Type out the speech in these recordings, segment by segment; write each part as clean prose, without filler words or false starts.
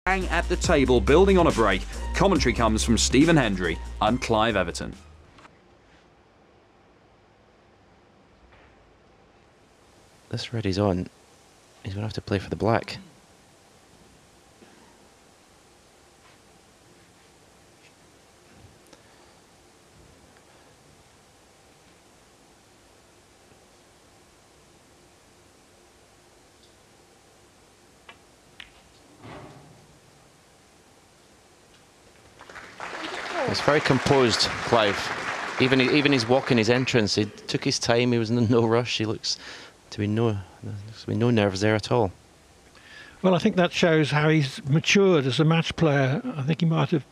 At the table, building on a break. Commentary comes from Stephen Hendry and Clive Everton. This red he's on, he's going to have to play for the black. It's very composed, Clive. Even his walk in his entrance, he took his time. He was in no rush. He looks to be no nerves there at all. Well, I think that shows how he's matured as a match player. I think he might have,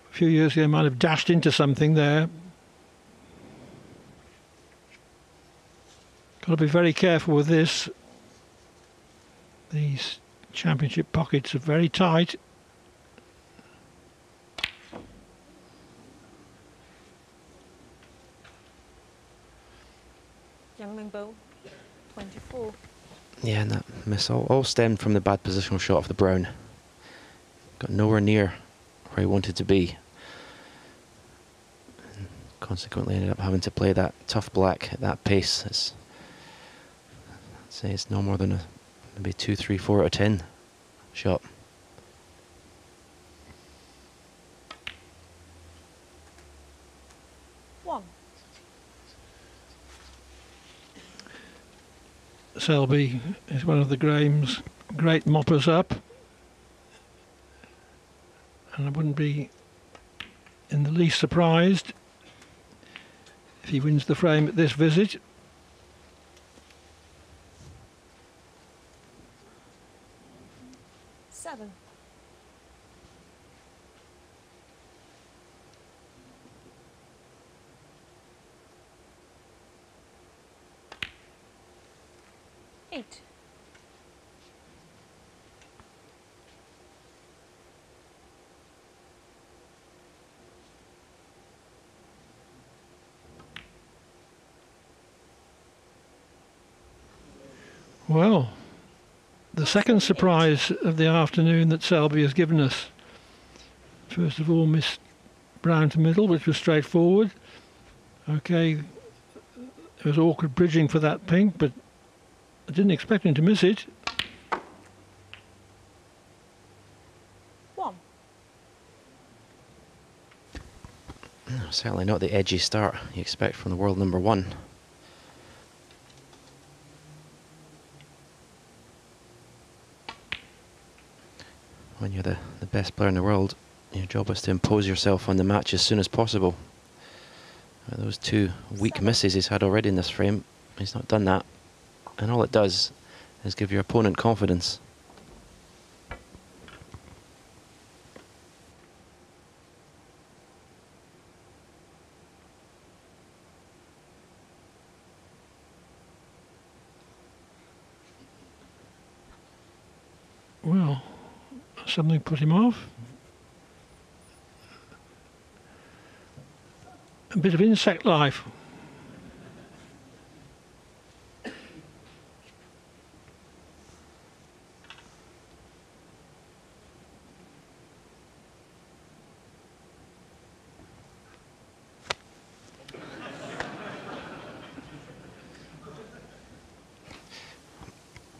a few years ago, might have dashed into something there. Got to be very careful with this. These championship pockets are very tight. Liang Wenbo, 24. Yeah, and that miss all stemmed from the bad positional shot of the brown. Got nowhere near where he wanted to be. And consequently ended up having to play that tough black at that pace. I'd say it's no more than a maybe 2, 3, 4 out of 10 shot. Selby is one of the game's great moppers up, and I wouldn't be in the least surprised if he wins the frame at this visit. Seven. Eight. Well, the second surprise of the afternoon that Selby has given us. First of all, missed brown to middle, which was straightforward. Okay, it was awkward bridging for that pink, but I didn't expect him to miss it. One. No, certainly not the edgy start you expect from the world number one. When you're the best player in the world, your job is to impose yourself on the match as soon as possible. Those two weak misses he's had already in this frame, he's not done that. And all it does is give your opponent confidence. Well, something put him off. A bit of insect life.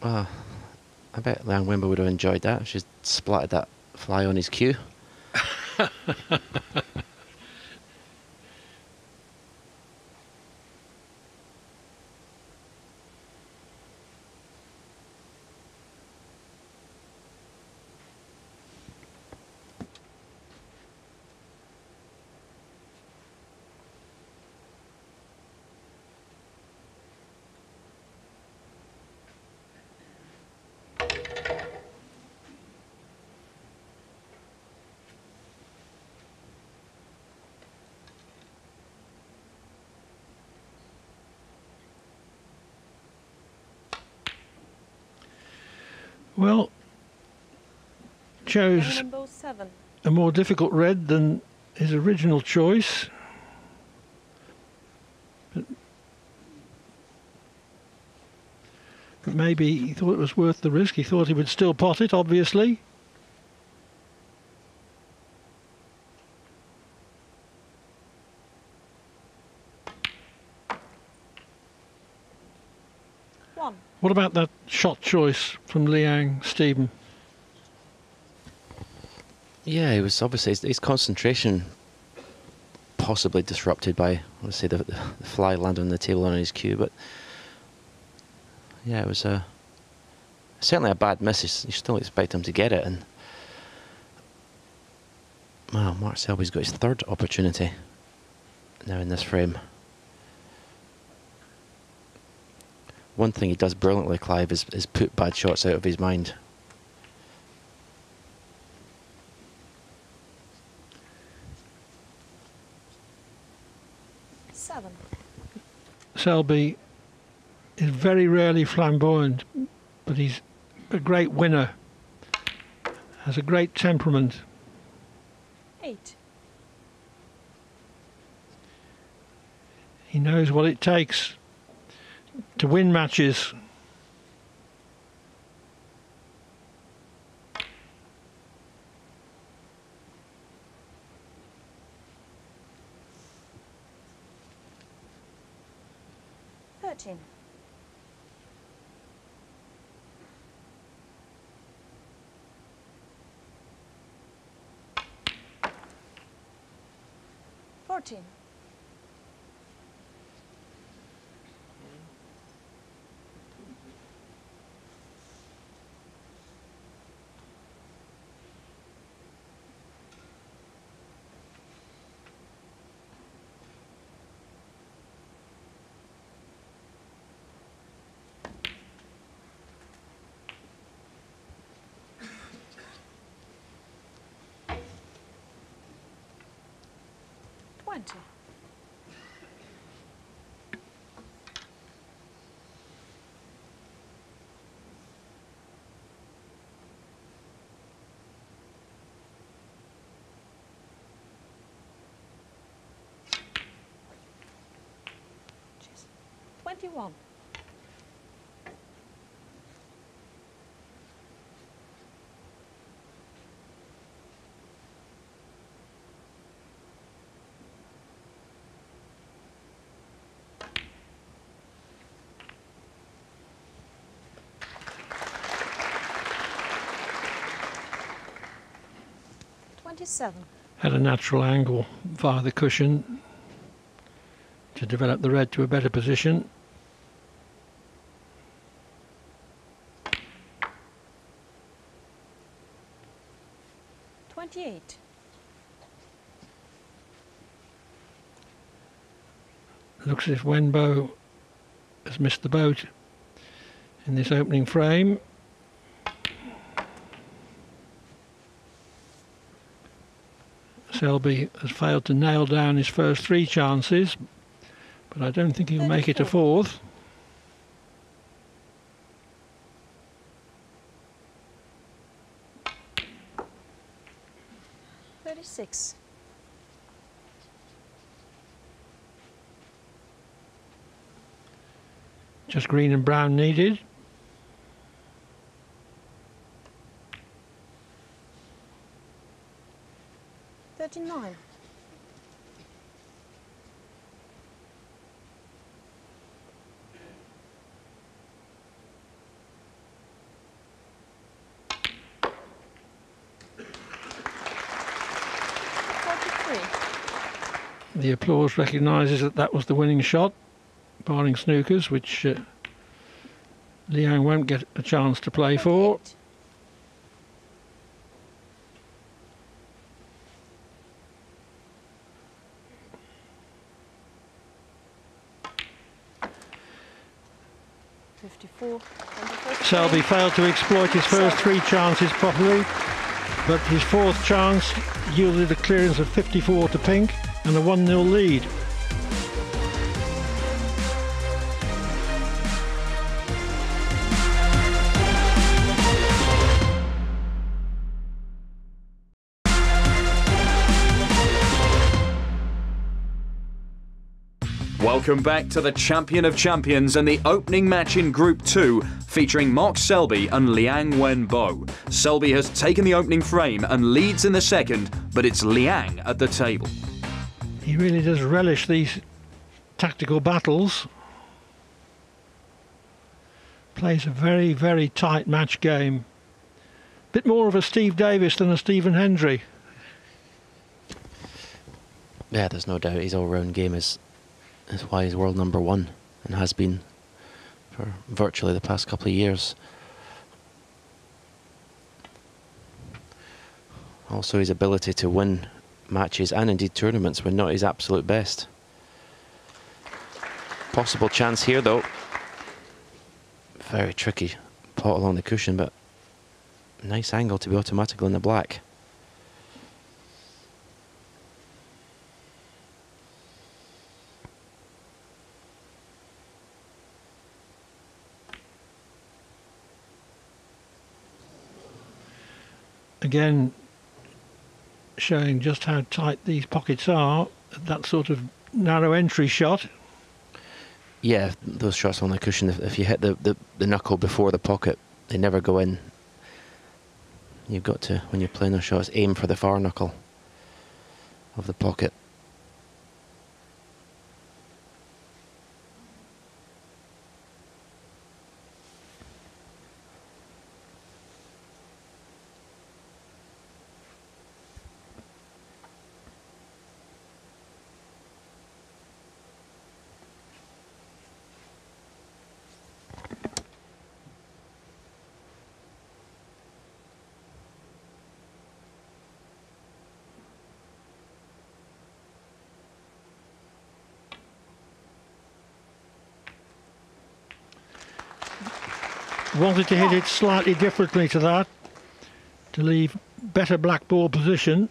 Well, I bet Liang Wenbo would have enjoyed that if she'd splattered that fly on his cue. Well, chose a more difficult red than his original choice. But maybe he thought it was worth the risk. He thought he would still pot it, obviously. What about that shot choice from Liang, Stephen? Yeah, it was obviously his concentration possibly disrupted by, let's say, the fly landing on the table on his cue, but yeah, it was certainly a bad miss. You still expect him to get it, and wow, Mark Selby's got his third opportunity now in this frame. One thing he does brilliantly, Clive, is put bad shots out of his mind. Selby is very rarely flamboyant, but he's a great winner, has a great temperament. 8. He knows what it takes to win matches. Fourteen. Cheers. 21. Had a natural angle via the cushion to develop the red to a better position. Looks as if Wenbo has missed the boat in this opening frame. Selby has failed to nail down his first 3 chances, but I don't think he'll make it a 4th. Just green and brown needed. The applause recognises that that was the winning shot, barring snookers, which Liang won't get a chance to play for. Selby failed to exploit his first 3 chances properly, but his 4th chance yielded a clearance of 54 to pink and a 1-0 lead. Welcome back to the Champion of Champions and the opening match in Group 2, featuring Mark Selby and Liang Wenbo. Selby has taken the opening frame and leads in the second, but it's Liang at the table. He really does relish these tactical battles. Plays a very, very tight match game. Bit more of a Steve Davis than a Stephen Hendry. Yeah, there's no doubt his all-round game is why he's world #1 and has been for virtually the past couple of years. Also his ability to win matches and indeed tournaments when not his absolute best. Possible chance here though. Very tricky pot along the cushion, but nice angle to be automatically in the black. Again, showing just how tight these pockets are. That sort of narrow entry shot. Yeah, those shots on the cushion, if you hit the knuckle before the pocket, they never go in. You've got to, when you're playing those shots, aim for the far knuckle of the pocket. Wanted to hit it slightly differently to that, to leave better black ball position.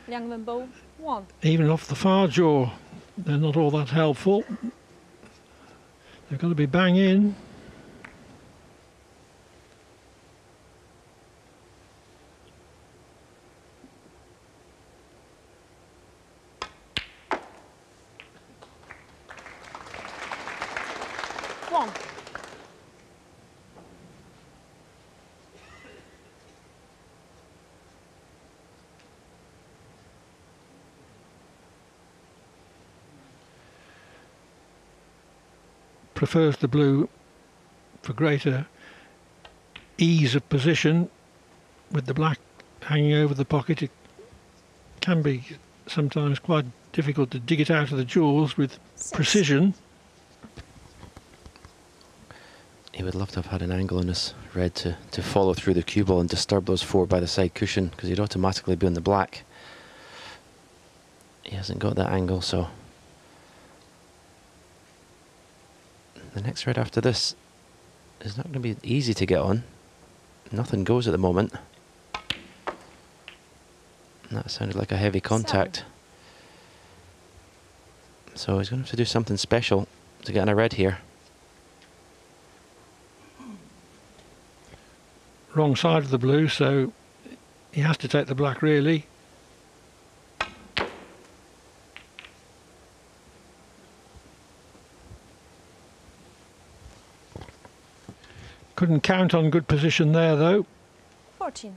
Liang Wenbo, 1. Even off the far jaw, they're not all that helpful. They've got to be bang in. Prefers the blue for greater ease of position. With the black hanging over the pocket, it can be sometimes quite difficult to dig it out of the jaws with precision. He would love to have had an angle on his red to follow through the cue ball and disturb those four by the side cushion, because he'd automatically be on the black. He hasn't got that angle, so the next red after this is not going to be easy to get on. Nothing goes at the moment. And that sounded like a heavy contact. So he's going to have to do something special to get on a red here. Wrong side of the blue, so he has to take the black really. Couldn't count on good position there though. 14.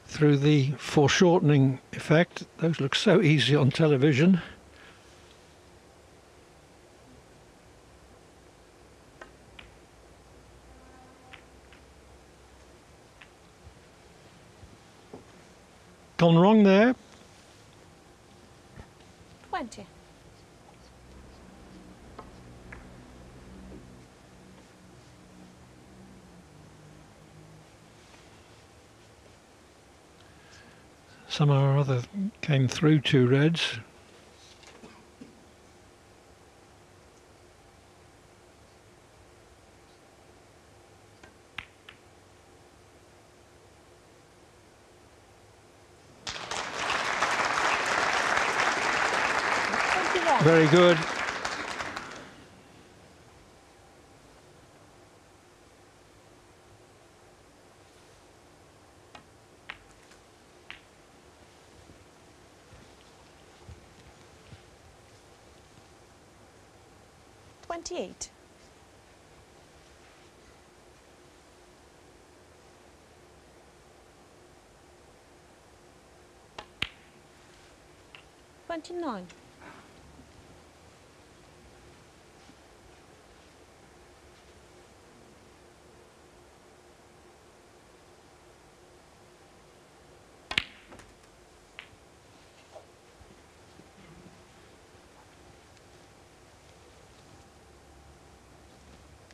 Through the foreshortening effect, those look so easy on television. Gone wrong there. 20. somehow or other came through 2 reds. Very good. $28. $29.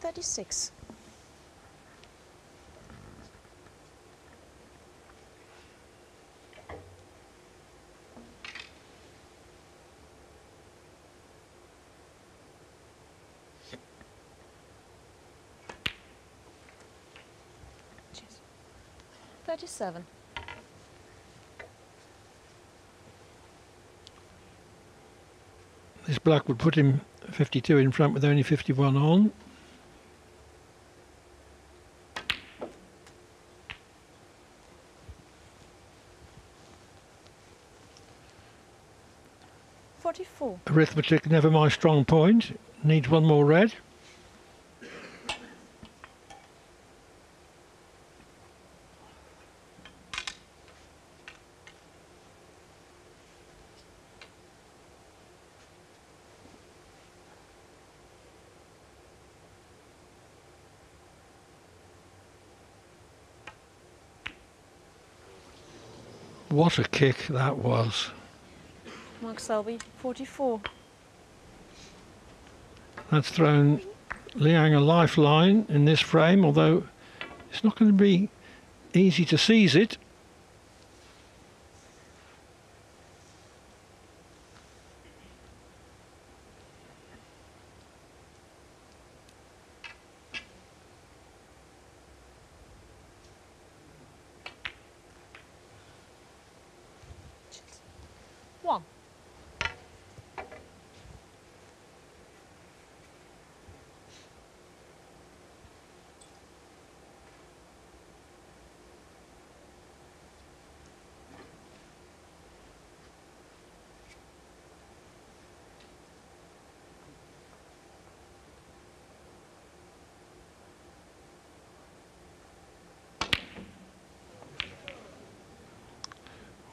$36. Cheers. 37. This black would put him 52 in front with only 51 on. Arithmetic, never my strong point. Needs one more red. What a kick that was. Mark Selby, 44. That's thrown Liang a lifeline in this frame, although it's not going to be easy to seize it. One.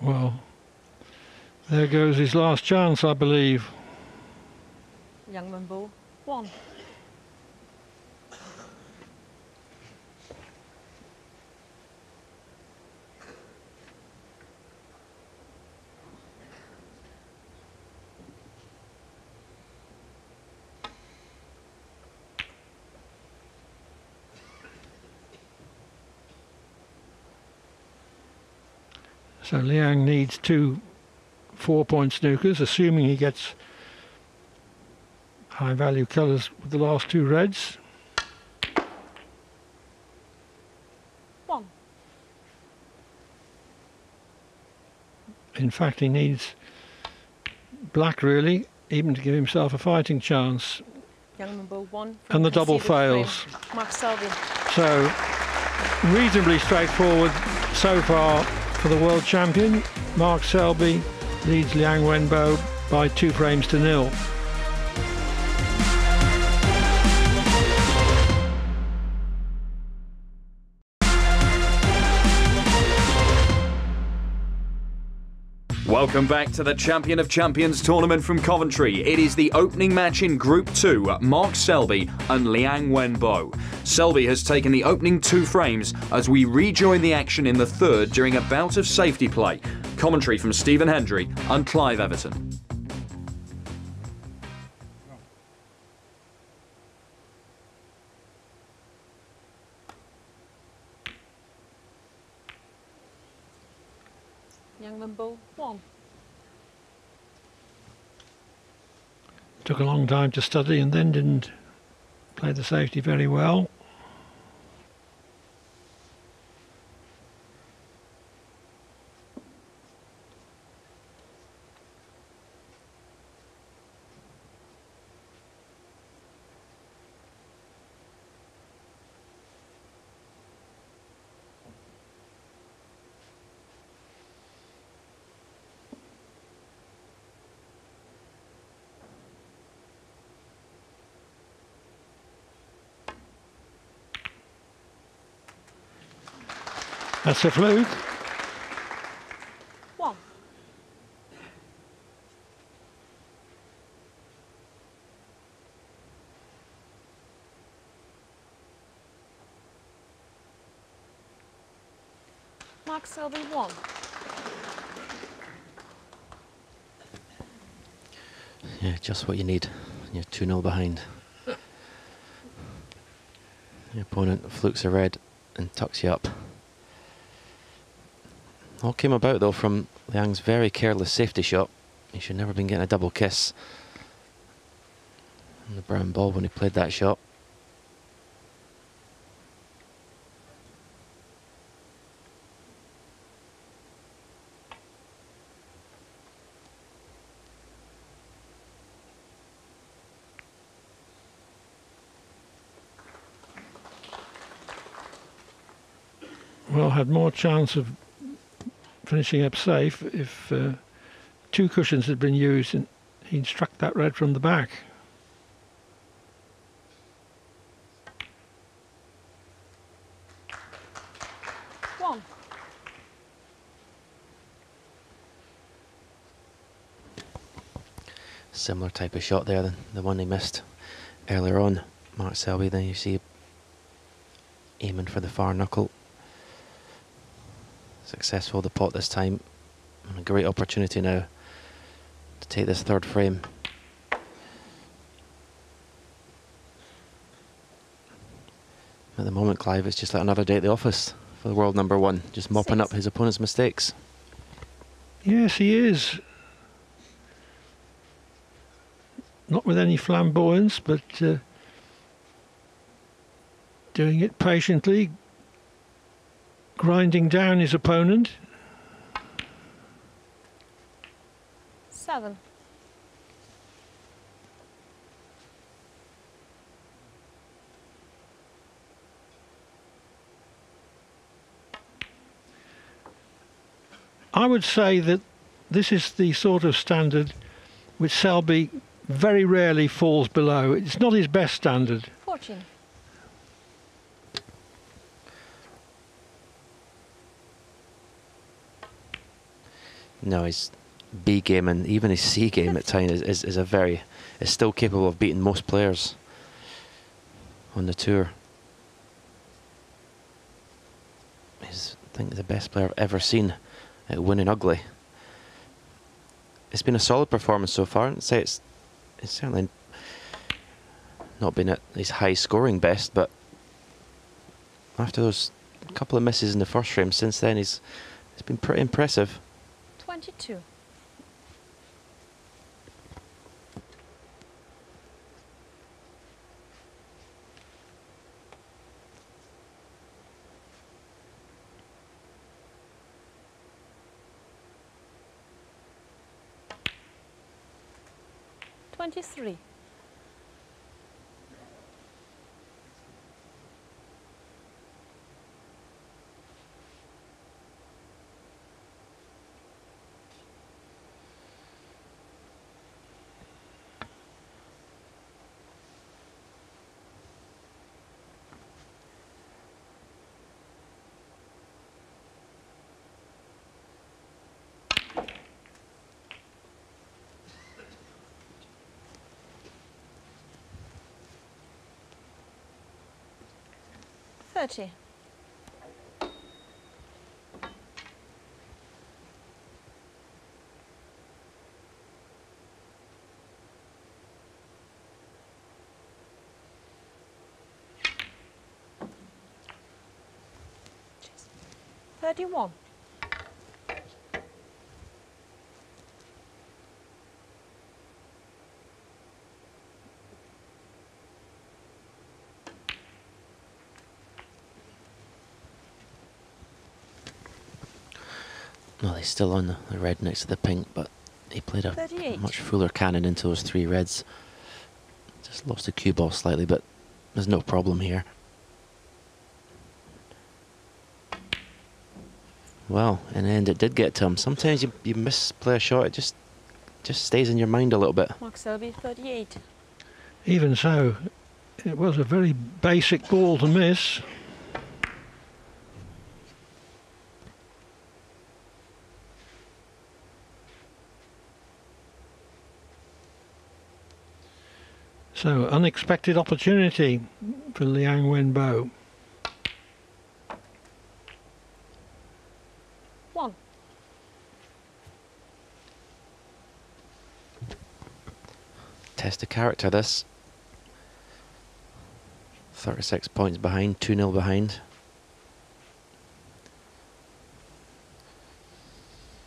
Well, there goes his last chance, I believe. Liang Wenbo, 1. So Liang needs 2 4-point snookers, assuming he gets high value colours with the last 2 reds. 1. In fact, he needs black really, even to give himself a fighting chance. Liang Wenbo, 1. And the double fails. Frame. Mark Selby. So reasonably straightforward so far for the world champion. Mark Selby leads Liang Wenbo by 2 frames to 0. Welcome back to the Champion of Champions tournament from Coventry. It is the opening match in Group 2, Mark Selby and Liang Wenbo. Selby has taken the opening 2 frames as we rejoin the action in the third during a bout of safety play. Commentary from Stephen Hendry and Clive Everton. Liang Liang Wenbo 1. Took a long time to study and then didn't play the safety very well. That's a fluke. 1. Mark Selby 1. Yeah, just what you need. You're 2-0 behind. Your opponent flukes a red and tucks you up. All came about though from Liang's very careless safety shot. He should never have been getting a double kiss on the brown ball when he played that shot. Well, had more chance of finishing up safe if 2 cushions had been used and he'd struck that red from the back. One. Similar type of shot there than the one he missed earlier on. Mark Selby, then you see aiming for the far knuckle. Successful the pot this time. And a great opportunity now to take this 3rd frame. At the moment, Clive, it's just like another day at the office for the world #1, just mopping 6. up his opponent's mistakes. Yes, he is. Not with any flamboyance, but doing it patiently, grinding down his opponent. 7. I would say that this is the sort of standard which Selby very rarely falls below. It's not his best standard. 14. No, his B game and even his C game at times is still capable of beating most players on the tour. He's, I think, the best player I've ever seen at winning ugly. It's been a solid performance so far. I'd say it's certainly not been at his high scoring best, but after those couple of misses in the 1st frame, since then it's been pretty impressive. 22. $23. $30. $31. Well, he's still on the red next to the pink, but he played a 38. much fuller cannon into those 3 reds. Just lost the cue ball slightly, but there's no problem here. Well, in the end it did get to him. Sometimes you misplay a shot, it just stays in your mind a little bit. Mark Selby, 38. Even so, it was a very basic ball to miss. So, unexpected opportunity for Liang Wenbo. 1. Test of character, this. 36 points behind, 2-0 behind.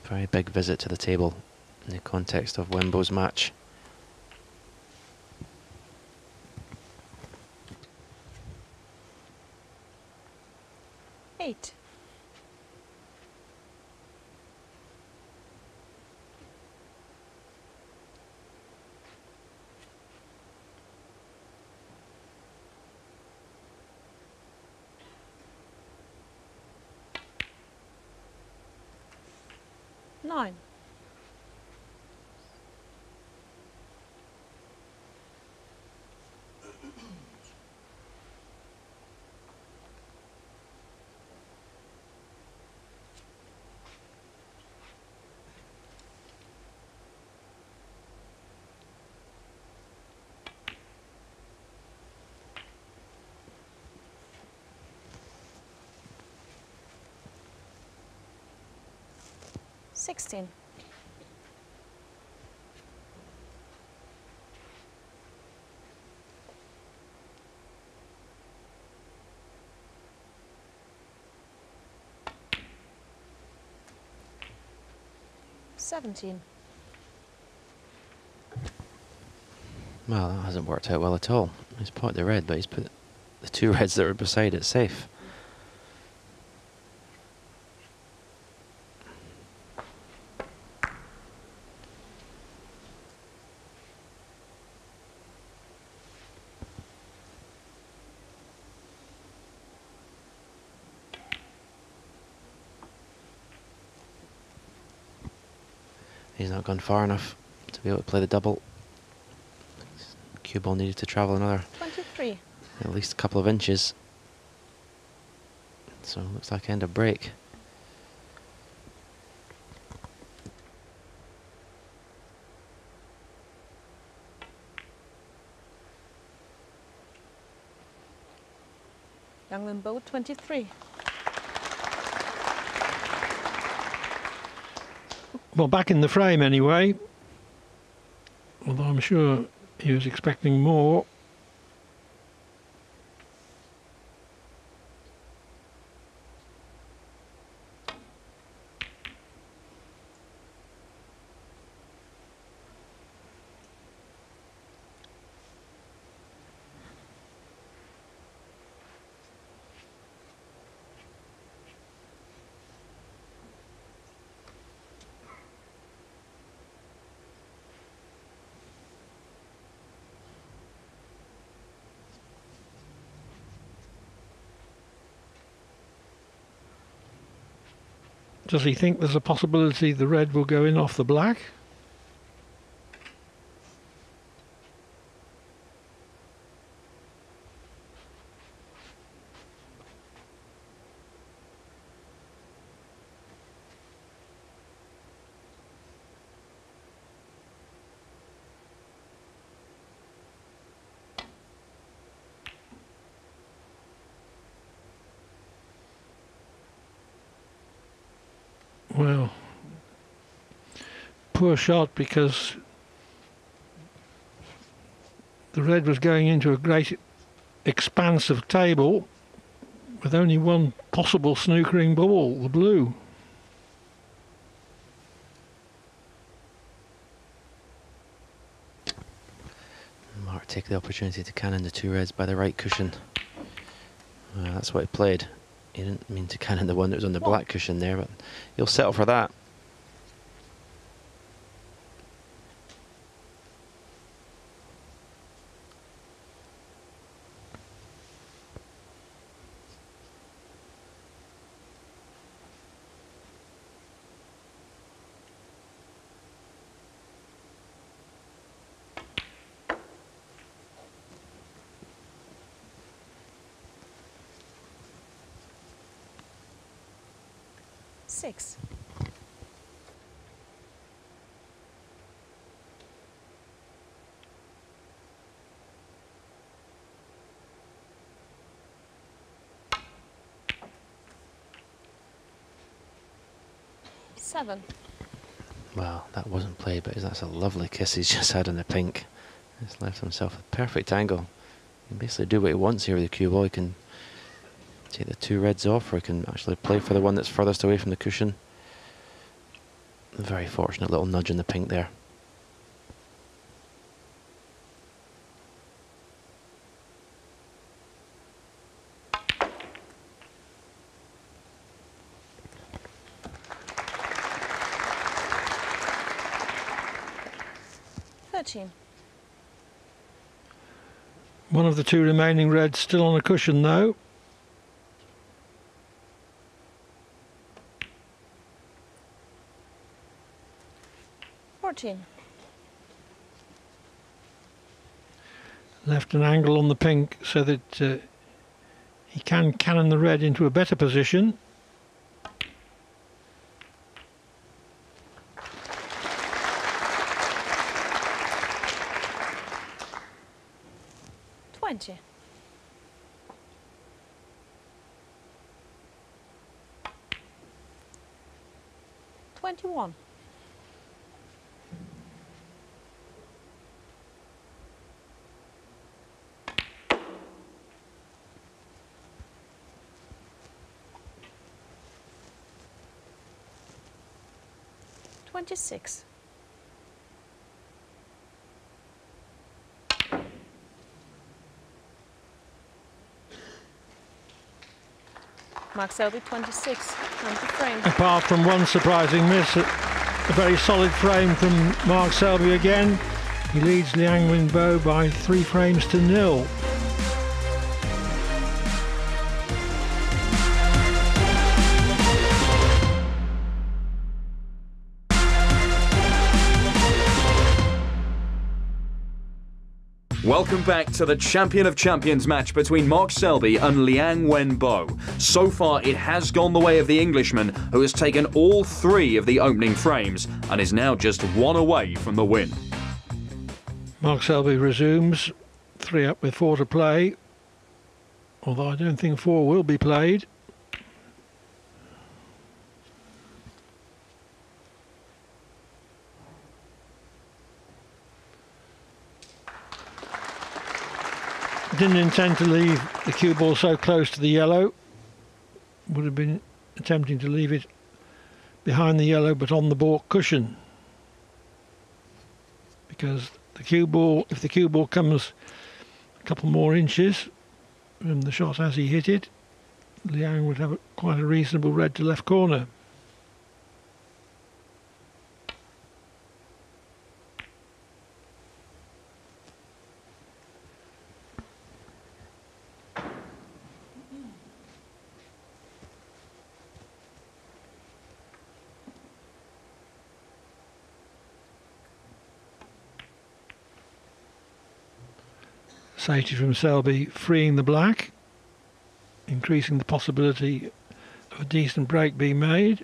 Very big visit to the table in the context of Wenbo's match. Eight. Nine. Sixteen. Seventeen. Well, that hasn't worked out well at all. He's potted the red, but he's put the 2 reds that were beside it safe. He's not gone far enough to be able to play the double. Cue ball needed to travel another 23. at least a couple of inches. So it looks like end of break. Liang Wenbo, 23. Well, back in the frame anyway. Although I'm sure he was expecting more. Does he think there's a possibility the red will go in off the black? Well, poor shot, because the red was going into a great expanse of table with only one possible snookering ball, the blue. Mark take the opportunity to cannon the 2 reds by the right cushion. That's what he played. He didn't mean to cannon the one that was on the black cushion there, but he'll settle for that. 6. Seven. Well, that wasn't played, but that's a lovely kiss he's just had on the pink. He's left himself a perfect angle. He can basically do what he wants here with the cue ball. He can take the two reds off, or he can actually play for the one that's furthest away from the cushion. A very fortunate little nudge in the pink there. One of the two remaining reds still on a cushion though. Left an angle on the pink so that he can cannon the red into a better position. $21. $26. Mark Selby, 26. Frame. Apart from one surprising miss, a very solid frame from Mark Selby again. He leads Liang Wenbo by 3 frames to 0. Welcome back to the Champion of Champions match between Mark Selby and Liang Wenbo. So far, it has gone the way of the Englishman, who has taken all 3 of the opening frames and is now just 1 away from the win. Mark Selby resumes, 3 up with 4 to play, although I don't think 4 will be played. Didn't intend to leave the cue ball so close to the yellow. Would have been attempting to leave it behind the yellow but on the baulk cushion. Because the cue ball, if the cue ball comes a couple more inches from the shot as he hit it, Liang would have quite a reasonable red to left corner. Safety from Selby, freeing the black, increasing the possibility of a decent break being made.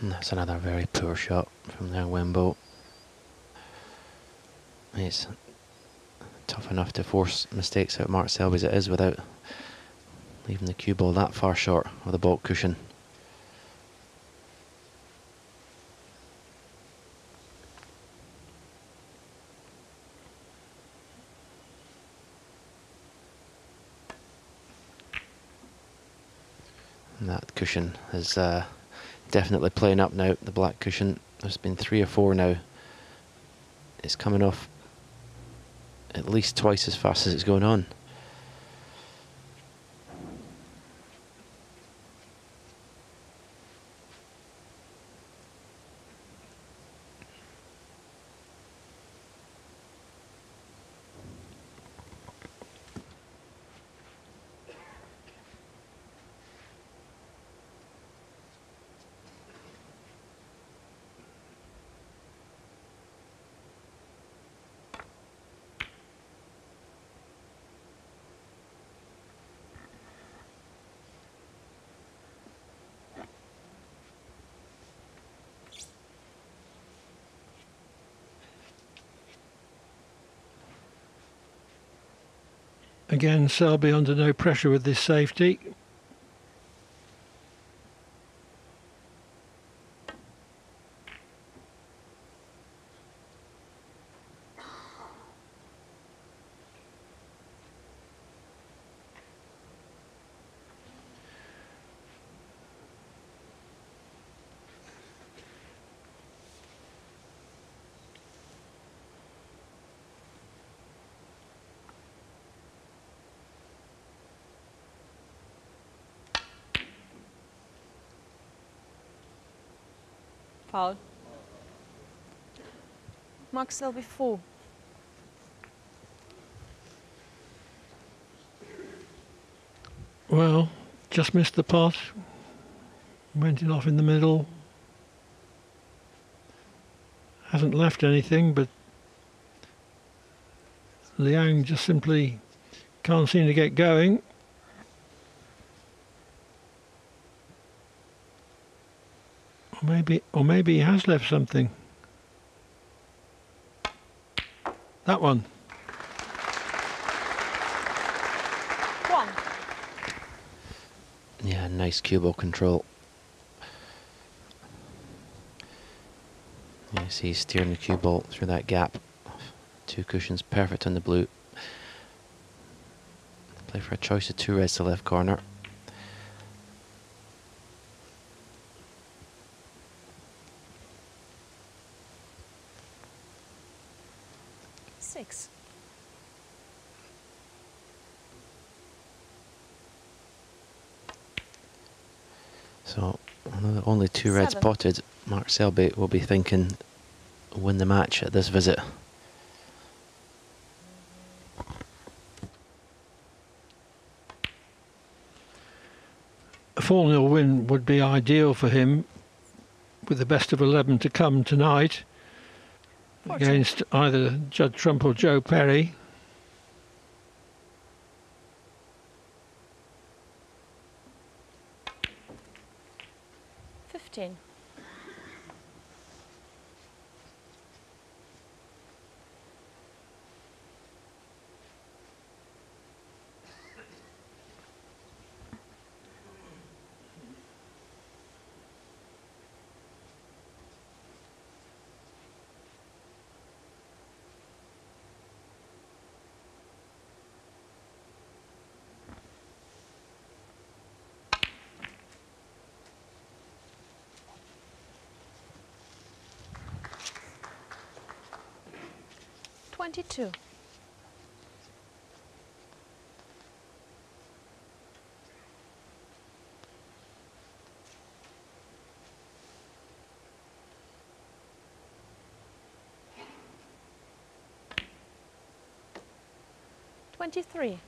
And that's another very poor shot from Liang Wenbo. It's tough enough to force mistakes out of Mark Selby as it is without leaving the cue ball that far short of the baulk cushion. And that cushion is definitely playing up now, the black cushion. There's been 3 or 4 now. It's coming off at least twice as fast as it's going on. Again, Selby under no pressure with this safety. Foul. Mark Selby 4. Well, just missed the pot. Went it off in the middle. Hasn't left anything, but Liang just simply can't seem to get going. Or maybe he has left something. That one. 1. Yeah, nice cue ball control. You see he's steering the cue ball through that gap. 2 cushions, perfect on the blue. Play for a choice of 2 reds to left corner. So, only 2 reds 7. spotted. Mark Selby will be thinking, win the match at this visit. A 4-0 win would be ideal for him, with the best of 11 to come tonight against either Judd Trump or Joe Perry. Twenty-two. Twenty-three.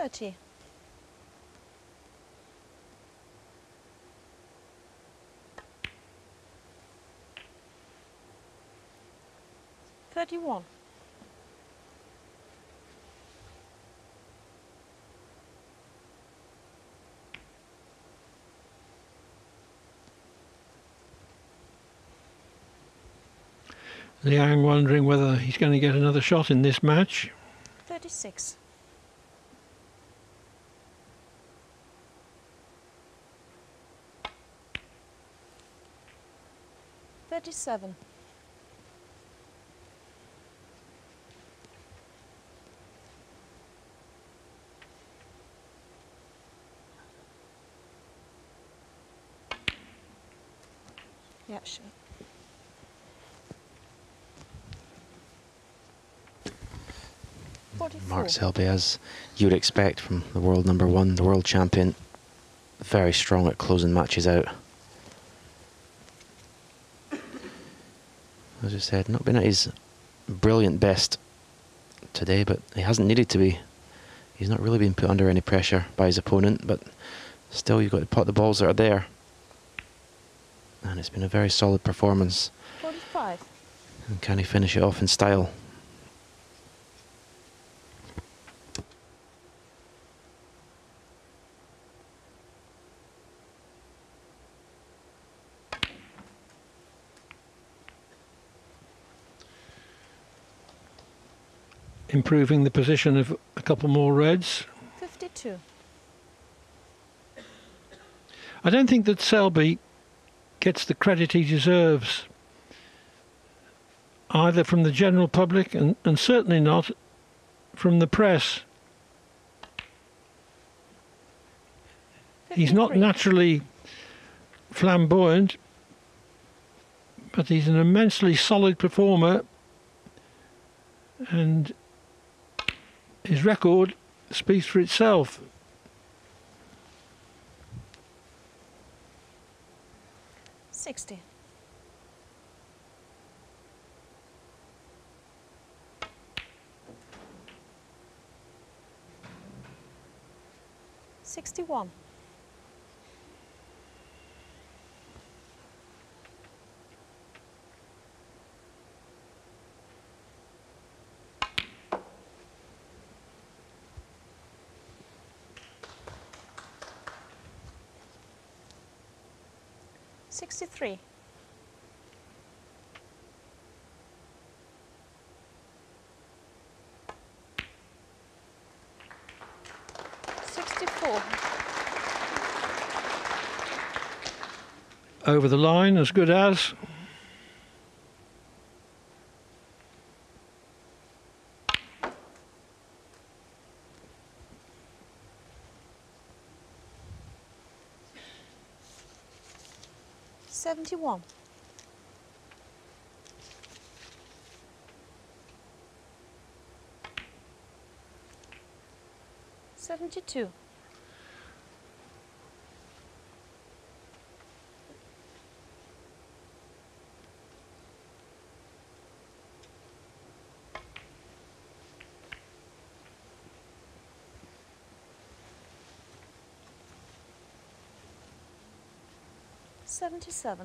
$30. 31. Liang wondering whether he's going to get another shot in this match. 36. 37. Yeah, sure. Mark Selby, as you would expect from the world #1, the world champion, very strong at closing matches out. As I said, not been at his brilliant best today, but he hasn't needed to be. He's not really been put under any pressure by his opponent, but still you've got to pot the balls that are there. And it's been a very solid performance. 45. And can he finish it off in style? Improving the position of a couple more reds. 52. I don't think that Selby gets the credit he deserves, either from the general public and certainly not from the press. He's not 53. naturally flamboyant, but he's an immensely solid performer, and his record speaks for itself. 60. $61. $63. $64. Over the line, as good as. $71. $72. $77.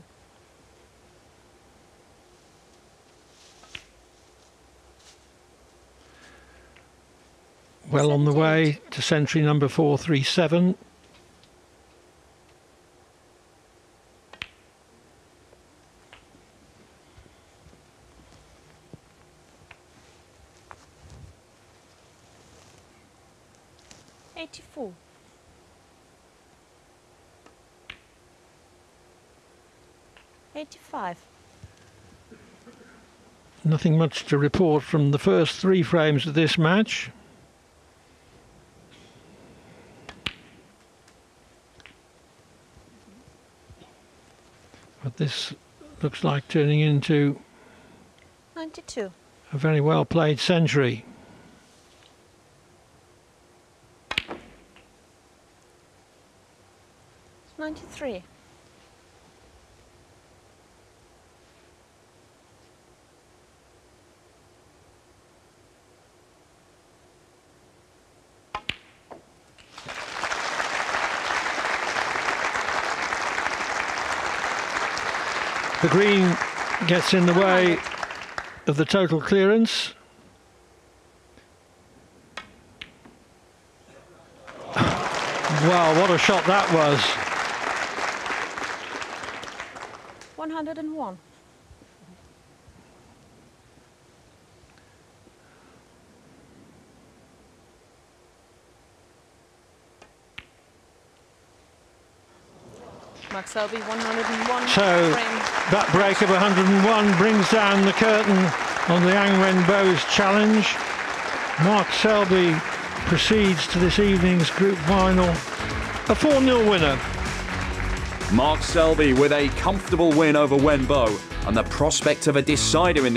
Well on the 78. way to century number 437. $84. $85. Nothing much to report from the first 3 frames of this match. But this looks like turning into 92. a very well played century. $93. The green gets in the way of the total clearance. Wow, what a shot that was. 101. Mark Selby, 101. So frame. that break of 101 brings down the curtain on Liang Wenbo's challenge. Mark Selby proceeds to this evening's group final, a 4-0 winner. Mark Selby with a comfortable win over Wenbo and the prospect of a decider in this